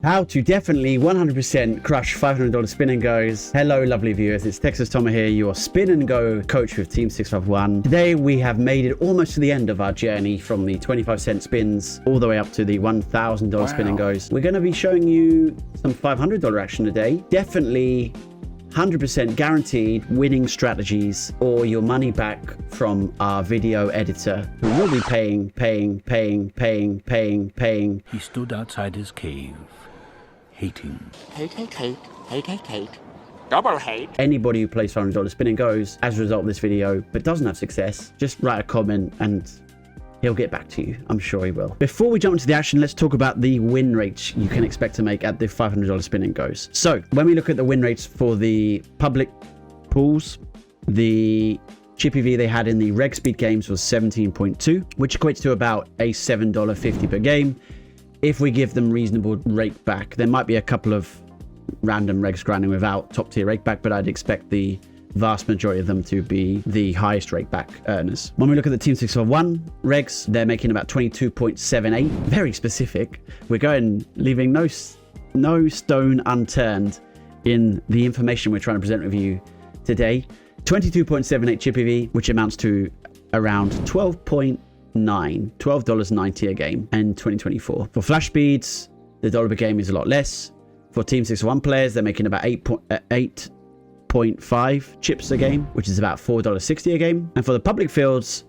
How to definitely 100% crush $500 spin and goes. Hello, lovely viewers. It's Texas Tomer here, your spin and go coach with Team 651. Today, we have made it almost to the end of our journey from the 25-cent spins all the way up to the $1,000 spin and goes. We're going to be showing you some $500 action today. Definitely 100% guaranteed winning strategies or your money back from our video editor who will be paying. He stood outside his cave, hating. Hate. Double hate. Anybody who plays $500 spin and goes as a result of this video but doesn't have success, just write a comment and he'll get back to you. I'm sure he will. Before we jump into the action, let's talk about the win rates you can expect to make at the $500 spin and goes. So when we look at the win rates for the public pools, the Chippy V they had in the reg speed games was 17.2, which equates to about a $7.50 per game. If we give them reasonable rake back, there might be a couple of random regs grinding without top tier rake back, but I'd expect the vast majority of them to be the highest rake back earners. When we look at the Team 651 regs, they're making about 22.78, very specific. We're leaving no stone unturned in the information we're trying to present with you today. 22.78 Chippy V, which amounts to around $12.90 a game in 2024. For flash speeds, the dollar per game is a lot less. For Team 601 players, they're making about 8.5 chips a game, which is about $4.60 a game. And for the public fields,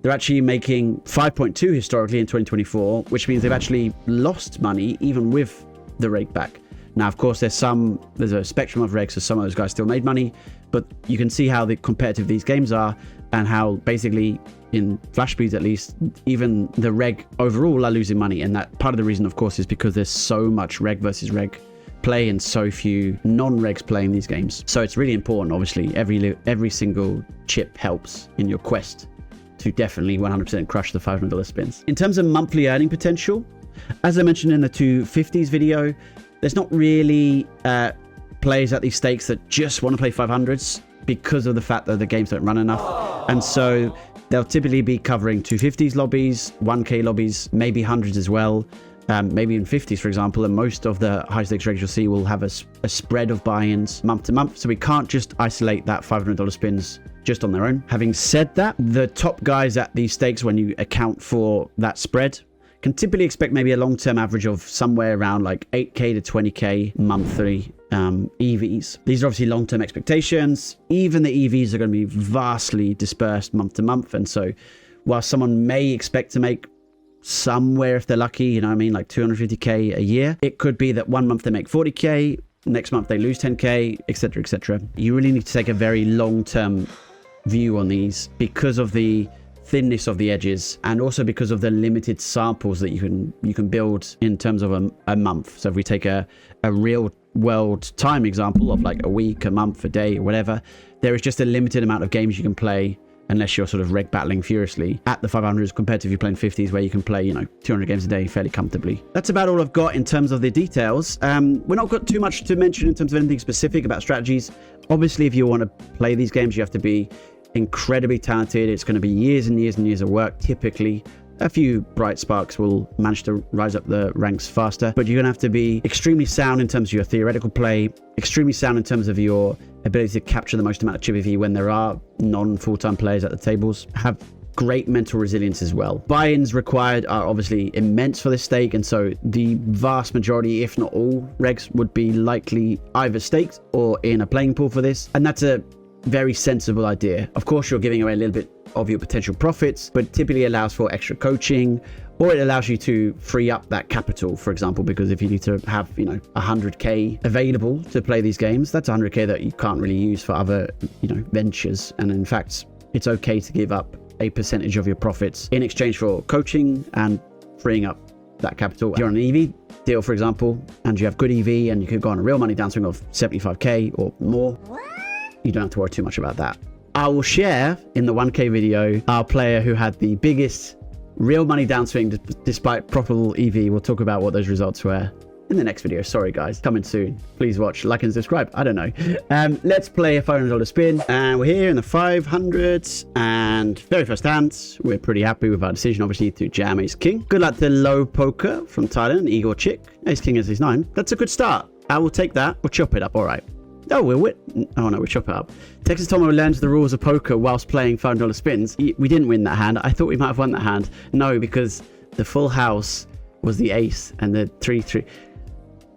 they're actually making 5.2 historically in 2024, which means they've actually lost money even with the rake back. Now, of course, there's a spectrum of regs, so some of those guys still made money, but you can see how competitive these games are and how basically in flash speeds, at least, even the reg overall are losing money. And that part of the reason, of course, is because there's so much reg versus reg play and so few non-regs playing these games. So it's really important, obviously, every single chip helps in your quest to definitely 100% crush the $500 spins. In terms of monthly earning potential, as I mentioned in the 250s video, there's not really players at these stakes that just want to play 500s because of the fact that the games don't run enough. And so they'll typically be covering 250s lobbies, 1K lobbies, maybe 100s as well. Maybe in 50s, for example, and most of the high stakes regs you'll see will have a spread of buy-ins month to month. So we can't just isolate that $500 spins just on their own. Having said that, the top guys at these stakes, when you account for that spread, can typically expect maybe a long-term average of somewhere around like 8K to 20K monthly EVs. These are obviously long-term expectations. Even the EVs are going to be vastly dispersed month to month. And so while someone may expect to make somewhere, if they're lucky, you know what I mean, like 250K a year, it could be that one month they make 40K, next month they lose 10K, etc., etc. You really need to take a very long-term view on these because of the thinness of the edges and also because of the limited samples that you can build in terms of a month. So if we take a real world time example of like a week, a month, a day, whatever, there is just a limited amount of games you can play unless you're sort of reg battling furiously at the 500s compared to if you're playing 50s where you can play, 200 games a day fairly comfortably. That's about all I've got in terms of the details. We're not got too much to mention in terms of anything specific about strategies. Obviously, if you want to play these games, you have to be incredibly talented. It's going to be years and years and years of work. Typically, a few bright sparks will manage to rise up the ranks faster, but you're going to have to be extremely sound in terms of your theoretical play, extremely sound in terms of your ability to capture the most amount of Chippy V when there are non-full-time players at the tables. Have great mental resilience as well. Buy-ins required are obviously immense for this stake, and so the vast majority, if not all, regs would be likely either staked or in a playing pool for this, and that's a very sensible idea. Of course, you're giving away a little bit of your potential profits, but typically allows for extra coaching, or it allows you to free up that capital, for example, because if you need to have 100K available to play these games, that's 100K that you can't really use for other ventures. And in fact, it's okay to give up a percentage of your profits in exchange for coaching and freeing up that capital. If you're on an EV deal, for example, and you have good EV and you could go on a real money downswing of 75K or more, you don't have to worry too much about that. I will share in the 1K video our player who had the biggest real money downswing despite profitable EV. We'll talk about what those results were in the next video. Sorry, guys. Coming soon. Please watch, like, and subscribe. I don't know. Let's play a $500 spin. And we're here in the 500s. And very first hand, we're pretty happy with our decision, obviously, to jam ace king. Good luck to Low Poker from Thailand, Igor Chick. Ace king is ace 9. That's a good start. I will take that. We'll chop it up. All right. Oh, we'll chop it up. Texas Tomo learns the rules of poker whilst playing $500 spins. We didn't win that hand. I thought we might have won that hand. No, because the full house was the ace and the 3-3.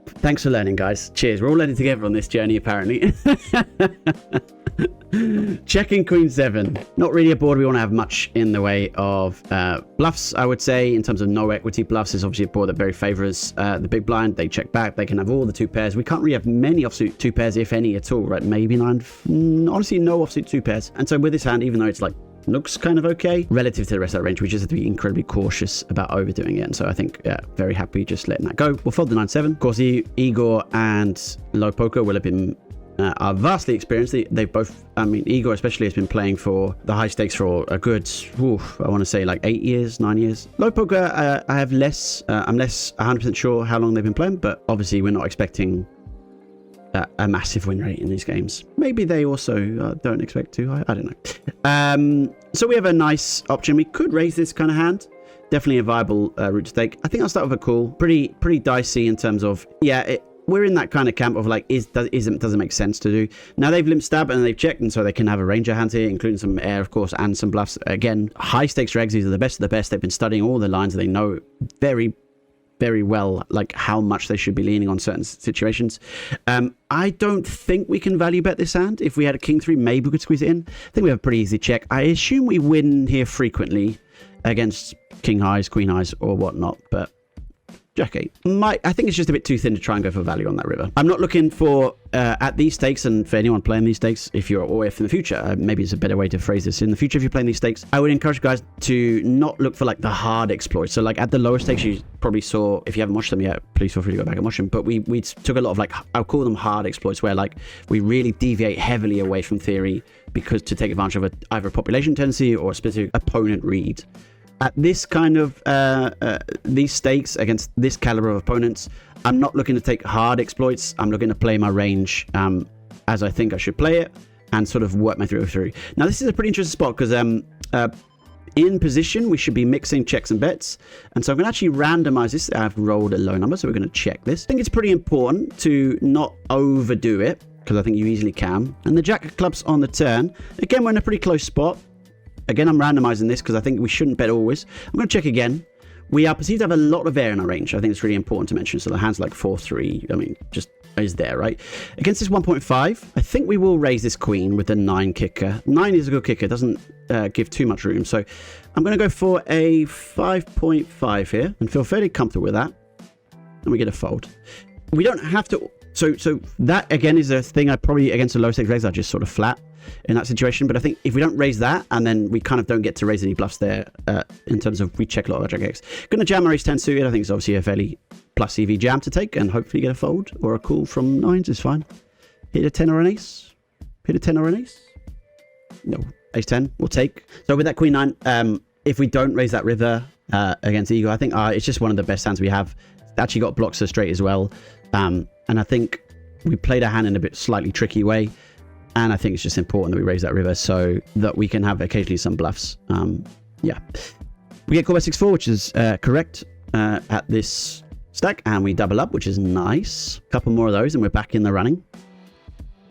Thanks for learning, guys. Cheers. We're all learning together on this journey, apparently. Checking queen 7. Not really a board we want to have much in the way of bluffs, I would say. In terms of no equity bluffs, is obviously a board that very favors the big blind. They check back. They can have all the 2 pairs. We can't really have many offsuit 2 pairs, if any at all, right? Maybe 9. Honestly, no offsuit 2 pairs. And so with this hand, even though it's like looks kind of okay relative to the rest of that range, we just have to be incredibly cautious about overdoing it. And so I think, yeah, very happy just letting that go. We'll fold the 9-7. Of course, Igor and Low Poker will have been are vastly experienced. They've both, I mean, Igor especially has been playing for the high stakes for a good, I want to say like 8 years, 9 years. Low Poker, I have less, I'm less 100% sure how long they've been playing, but obviously we're not expecting a massive win rate in these games. Maybe they also don't expect to. I don't know. So we have a nice option. We could raise this kind of hand. Definitely a viable route to take. I think I'll start with a call. Pretty dicey in terms of, yeah, we're in that kind of camp of like, doesn't make sense to do. Now they've limp stab and they've checked, and so they can have a range of hands here, including some air, of course, and some bluffs. Again, high stakes regs. These are the best of the best. They've been studying all the lines. They know very well like how much they should be leaning on certain situations. I don't think we can value bet this hand. If we had a king 3, maybe we could squeeze it in. I think we have a pretty easy check. I assume we win here frequently against king highs, queen highs, or whatnot, but Jack 8. I think it's just a bit too thin to try and go for value on that river. I'm not looking for, at these stakes, and for anyone playing these stakes, if in the future, maybe it's a better way to phrase this. In the future, if you're playing these stakes, I would encourage guys to not look for like the hard exploits. So like at the lower stakes, you probably saw, if you haven't watched them yet, please feel free to go back and watch them. But we took a lot of like, I'll call them hard exploits, where like we really deviate heavily away from theory because to take advantage of either a population tendency or a specific opponent read. At this kind of, these stakes against this caliber of opponents, I'm not looking to take hard exploits. I'm looking to play my range as I think I should play it and sort of work my way through. Now, this is a pretty interesting spot because in position, we should be mixing checks and bets. And so I'm going to actually randomize this. I've rolled a low number, so we're going to check this. I think it's pretty important to not overdo it because I think you easily can. And the jack of clubs on the turn. Again, we're in a pretty close spot. Again, I'm randomizing this because I think we shouldn't bet always. I'm going to check again. We are perceived to have a lot of air in our range. I think it's really important to mention. So the hand's like 4-3. I mean, just is there, right? Against this 1.5, I think we will raise this queen with the 9 kicker. 9 is a good kicker. It doesn't give too much room. So I'm going to go for a 5.5 here and feel fairly comfortable with that. And we get a fold. We don't have to... So that, again, is a thing I probably, against the low stakes regs, I just sort of flat in that situation. But I think if we don't raise that, and then we kind of don't get to raise any bluffs there in terms of we check a lot of jack X. Going to jam our ace 10 suited. I think it's obviously a fairly plus EV jam to take and hopefully get a fold or a call from 9s is fine. Hit a 10 or an ace. Hit a 10 or an ace. No, ace 10 we'll take. So with that queen 9, if we don't raise that river against Igor, I think it's just one of the best hands we have. It's actually got blocks so straight as well. And I think we played a hand in a bit slightly tricky way. And I think it's just important that we raise that river so that we can have occasionally some bluffs. Yeah. We get called by 6-4, which is correct at this stack. And we double up, which is nice. A couple more of those and we're back in the running.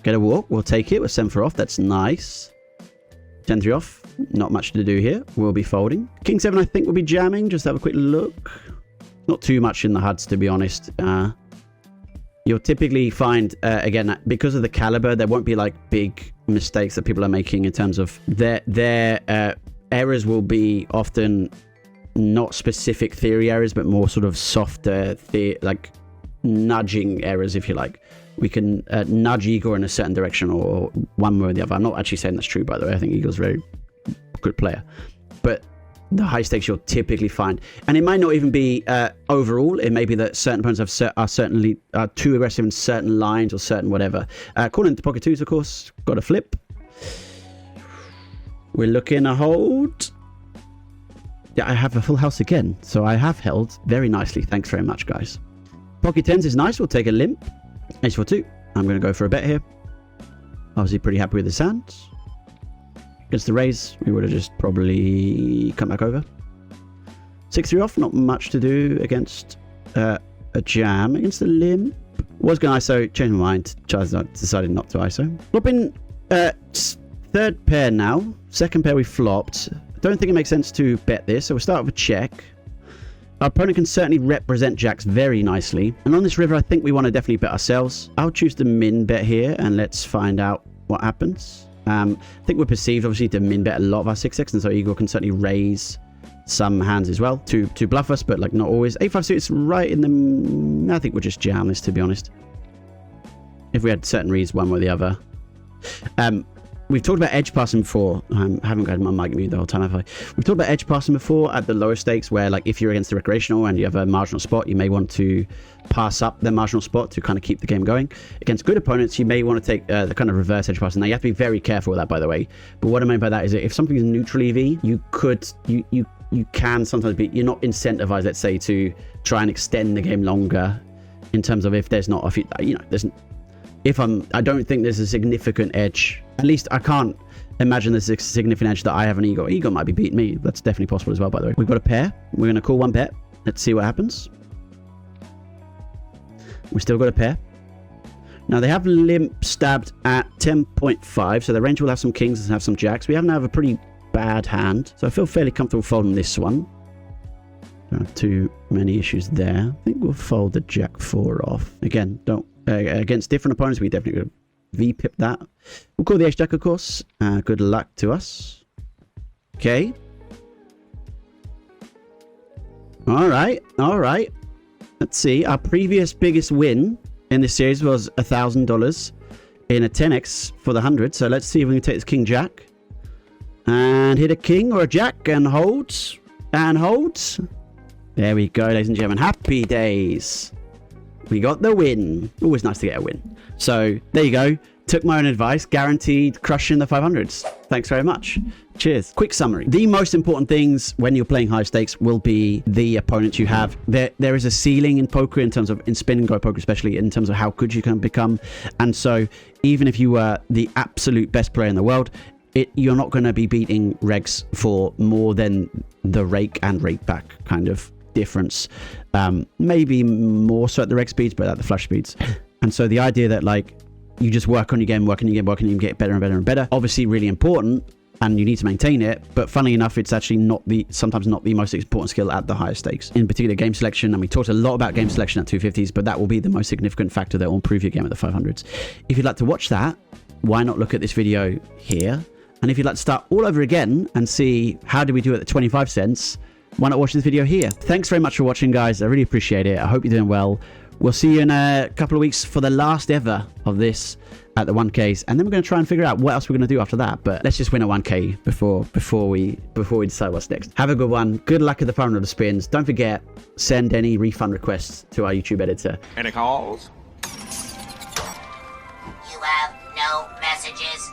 Get a walk. We'll take it. We're 7-4 off. That's nice. 10-3 off. Not much to do here. We'll be folding. King 7, I think, will be jamming. Just have a quick look. Not too much in the HUDs, to be honest. You'll typically find, again, because of the caliber, there won't be like big mistakes that people are making in terms of their errors will be often not specific theory errors, but more sort of softer, like nudging errors, if you like. We can nudge Igor in a certain direction or one way or the other. I'm not actually saying that's true, by the way. I think Igor's a very good player. But the high stakes you'll typically find, and it might not even be overall. It may be that certain opponents are certainly too aggressive in certain lines or certain whatever. Calling into pocket 2s, of course, got a flip. We're looking a hold. Yeah, I have a full house again, so I have held very nicely. Thanks very much, guys. Pocket 10s is nice. We'll take a limp. Ace 4-2. I'm going to go for a bet here. Obviously pretty happy with the hands. Against the raise, we would have just probably come back over. 6-3 off, not much to do against a jam. Against the limp. Was going to ISO, changed my mind. Decided not to ISO. Flopping third pair now. Second pair we flopped. Don't think it makes sense to bet this, so we'll start with a check. Our opponent can certainly represent jacks very nicely. And on this river, I think we want to definitely bet ourselves. I'll choose the min bet here, and let's find out what happens. I think we're perceived, obviously, to min bet a lot of our 6x, and so Igor can certainly raise some hands as well to bluff us, but like not always. 8-5 suits right in the... I think we'll just jam this, to be honest. If we had certain reads one way or the other. We've talked about edge passing before. I haven't got my mic muted the whole time, have I? We've talked about edge passing before at the lower stakes, where like if you're against the recreational and you have a marginal spot, you may want to pass up the marginal spot to kind of keep the game going. Against good opponents, you may want to take the kind of reverse edge passing. Now you have to be very careful with that, by the way. But what I mean by that is that if something is neutral EV, you can sometimes be, you're not incentivized, let's say, to try and extend the game longer in terms of if there's not a few, I don't think there's a significant edge. At least I can't imagine there's a significant edge that I have an Igor. Igor might be beating me. That's definitely possible as well, by the way. We've got a pair. We're going to call one bet. Let's see what happens. We still got a pair. Now they have limp stabbed at 10.5, so the range will have some kings and have some jacks. We happen to have a pretty bad hand, so I feel fairly comfortable folding this one. Don't have too many issues there. I think we'll fold the jack 4 off. Again, don't against different opponents, we definitely could V-pip that. We'll call the ace-jack, of course. Good luck to us. Okay. All right. Let's see. Our previous biggest win in this series was $1,000 in a 10x for the 100. So let's see if we can take this king-jack and hit a king or a jack and hold. And hold. There we go, ladies and gentlemen. Happy days. We got the win. Always nice to get a win. So there you go. Took my own advice. Guaranteed crushing the 500s. Thanks very much. Cheers. Quick summary. The most important things when you're playing high stakes will be the opponents you have. There is a ceiling in poker in terms of, in spin and go poker especially, in terms of how good you can become. And so even if you were the absolute best player in the world, you're not going to be beating regs for more than the rake and rake back kind of difference. Maybe more so at the reg speeds, but at the flush speeds. And so the idea that like you just work on your game, get better and better and better, obviously really important, and you need to maintain it. But funnily enough, it's actually sometimes not the most important skill at the higher stakes, in particular game selection. And we talked a lot about game selection at 250s, but that will be the most significant factor that will improve your game at the 500s. If you'd like to watch that, why not look at this video here? And if you'd like to start all over again and see how did we do at the 25 cents, why not watch this video here? Thanks very much for watching, guys. I really appreciate it. I hope you're doing well. We'll see you in a couple of weeks for the last ever of this at the 1Ks, and then we're going to try and figure out what else we're going to do after that. But let's just win at 1K before we decide what's next. Have a good one. Good luck at the 500 spins. Don't forget, send any refund requests to our YouTube editor. Any calls? You have no messages.